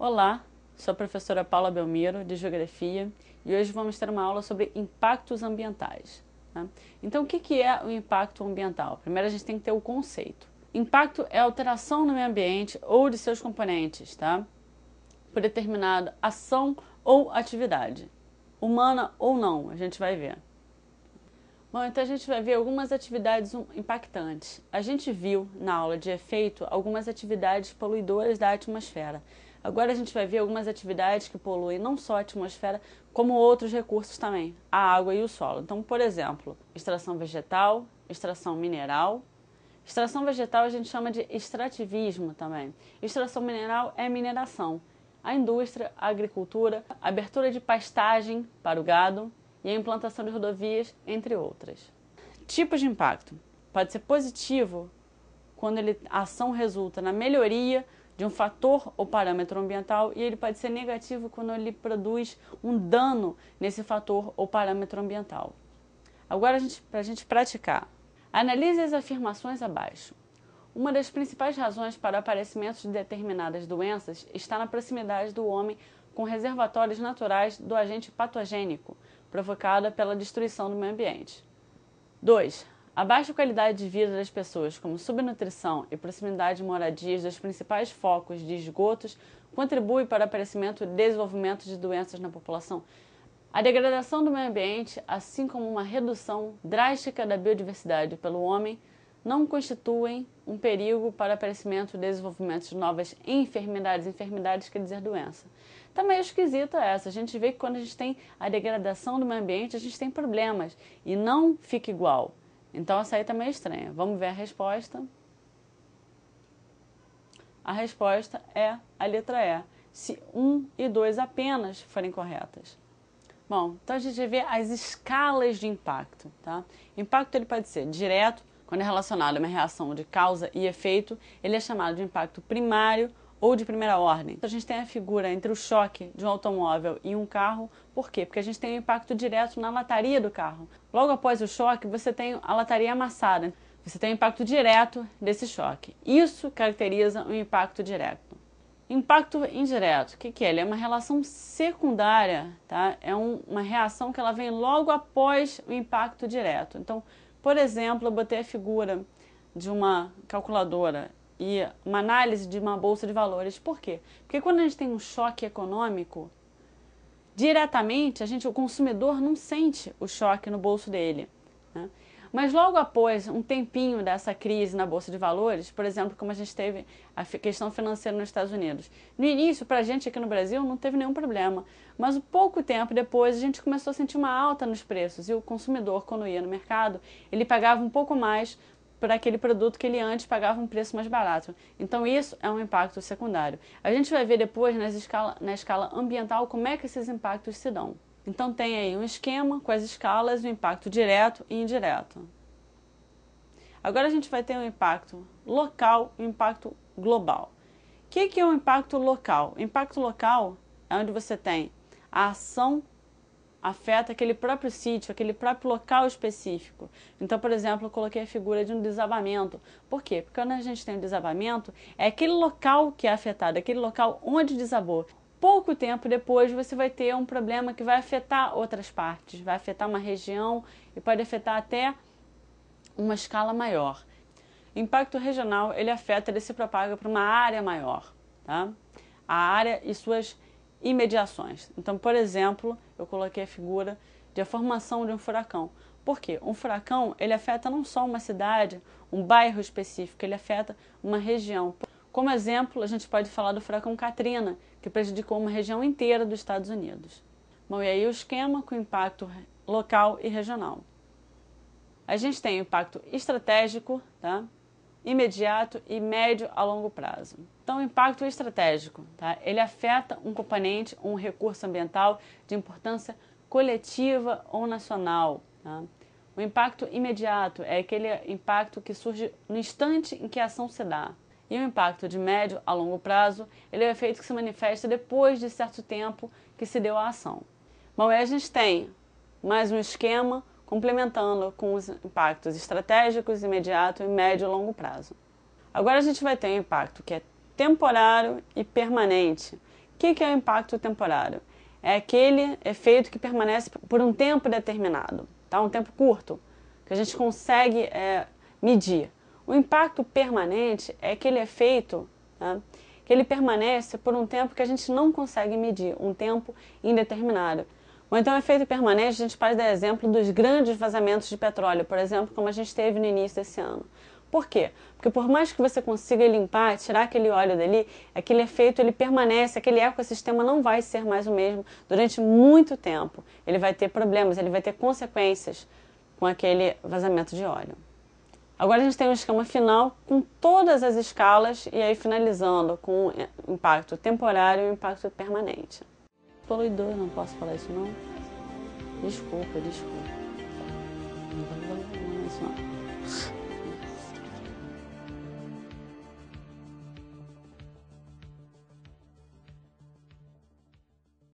Olá, sou a professora Paula Belmiro, de Geografia, e hoje vamos ter uma aula sobre impactos ambientais. Tá? Então, o que é o impacto ambiental? Primeiro, a gente tem que ter o conceito. Impacto é alteração no meio ambiente ou de seus componentes, tá? Por determinada ação ou atividade, humana ou não, a gente vai ver. Bom, então a gente vai ver algumas atividades impactantes. A gente viu na aula de efeito algumas atividades poluidoras da atmosfera. Agora a gente vai ver algumas atividades que poluem não só a atmosfera, como outros recursos também, a água e o solo. Então, por exemplo, extração vegetal, extração mineral. Extração vegetal a gente chama de extrativismo também. Extração mineral é mineração. A indústria, a agricultura, a abertura de pastagem para o gado e a implantação de rodovias, entre outras. Tipos de impacto. Pode ser positivo quando a ação resulta na melhoria de um fator ou parâmetro ambiental, e ele pode ser negativo quando ele produz um dano nesse fator ou parâmetro ambiental. Agora, para a gente praticar, analise as afirmações abaixo. Uma das principais razões para o aparecimento de determinadas doenças está na proximidade do homem com reservatórios naturais do agente patogênico, provocada pela destruição do meio ambiente. 2. A baixa qualidade de vida das pessoas, como subnutrição e proximidade de moradias dos principais focos de esgotos, contribui para o aparecimento e desenvolvimento de doenças na população. A degradação do meio ambiente, assim como uma redução drástica da biodiversidade pelo homem, não constituem um perigo para o aparecimento e desenvolvimento de novas enfermidades quer dizer doença. Tá meio esquisita essa. A gente vê que quando a gente tem a degradação do meio ambiente, a gente tem problemas e não fica igual. Então essa aí tá meio estranha. Vamos ver a resposta. A resposta é a letra E, se 1 e 2 apenas forem corretas. Bom, então a gente vê as escalas de impacto, tá? Impacto ele pode ser direto, quando é relacionado a uma reação de causa e efeito, ele é chamado de impacto primário ou de primeira ordem. Então a gente tem a figura entre o choque de um automóvel e um carro. Por quê? Porque a gente tem um impacto direto na lataria do carro. Logo após o choque, você tem a lataria amassada. Você tem o impacto direto desse choque. Isso caracteriza um impacto direto. Impacto indireto, o que é? Ele é uma relação secundária, tá? É uma reação que ela vem logo após o impacto direto. Então, por exemplo, eu botei a figura de uma calculadora e uma análise de uma bolsa de valores. Por quê? Porque quando a gente tem um choque econômico, diretamente, o consumidor não sente o choque no bolso dele, né? Mas logo após um tempinho dessa crise na Bolsa de Valores, por exemplo, como a gente teve a questão financeira nos Estados Unidos. No início, para a gente aqui no Brasil, não teve nenhum problema. Mas pouco tempo depois, a gente começou a sentir uma alta nos preços. E o consumidor, quando ia no mercado, ele pagava um pouco mais por aquele produto que ele antes pagava um preço mais barato. Então isso é um impacto secundário. A gente vai ver depois na escala ambiental como é que esses impactos se dão. Então tem aí um esquema com as escalas, o impacto direto e indireto. Agora a gente vai ter um impacto local e um impacto global. O que é um impacto local? O impacto local é onde você tem a ação afeta aquele próprio sítio, aquele próprio local específico. Então, por exemplo, eu coloquei a figura de um desabamento. Por quê? Porque quando a gente tem um desabamento, é aquele local que é afetado, aquele local onde desabou. Pouco tempo depois você vai ter um problema que vai afetar outras partes, vai afetar uma região e pode afetar até uma escala maior. O impacto regional, ele afeta, ele se propaga para uma área maior, tá? A área e suas imediações. Então, por exemplo, eu coloquei a figura de a formação de um furacão. Por quê? Um furacão, ele afeta não só uma cidade, um bairro específico, ele afeta uma região. Como exemplo, a gente pode falar do furacão Katrina, que prejudicou uma região inteira dos Estados Unidos. Bom, e aí o esquema com impacto local e regional. A gente tem o impacto estratégico, tá? Imediato e médio a longo prazo. Então, o impacto estratégico, tá? Ele afeta um componente ou um recurso ambiental de importância coletiva ou nacional. Tá? O impacto imediato é aquele impacto que surge no instante em que a ação se dá. E o impacto de médio a longo prazo, ele é o efeito que se manifesta depois de certo tempo que se deu a ação. Bom, aí a gente tem mais um esquema complementando com os impactos estratégicos, imediato e médio e longo prazo. Agora a gente vai ter um impacto que é temporário e permanente. O que é o impacto temporário? É aquele efeito que permanece por um tempo determinado, tá? Um tempo curto, que a gente consegue medir. O impacto permanente é aquele efeito, tá, que ele permanece por um tempo que a gente não consegue medir, um tempo indeterminado. Ou então, efeito permanente, a gente pode dar exemplo dos grandes vazamentos de petróleo, por exemplo, como a gente teve no início desse ano. Por quê? Porque por mais que você consiga limpar, tirar aquele óleo dali, aquele efeito ele permanece, aquele ecossistema não vai ser mais o mesmo durante muito tempo. Ele vai ter problemas, ele vai ter consequências com aquele vazamento de óleo. Agora a gente tem um esquema final com todas as escalas e aí finalizando com o impacto temporário e o impacto permanente. Poluidor, não posso falar isso não? Desculpa.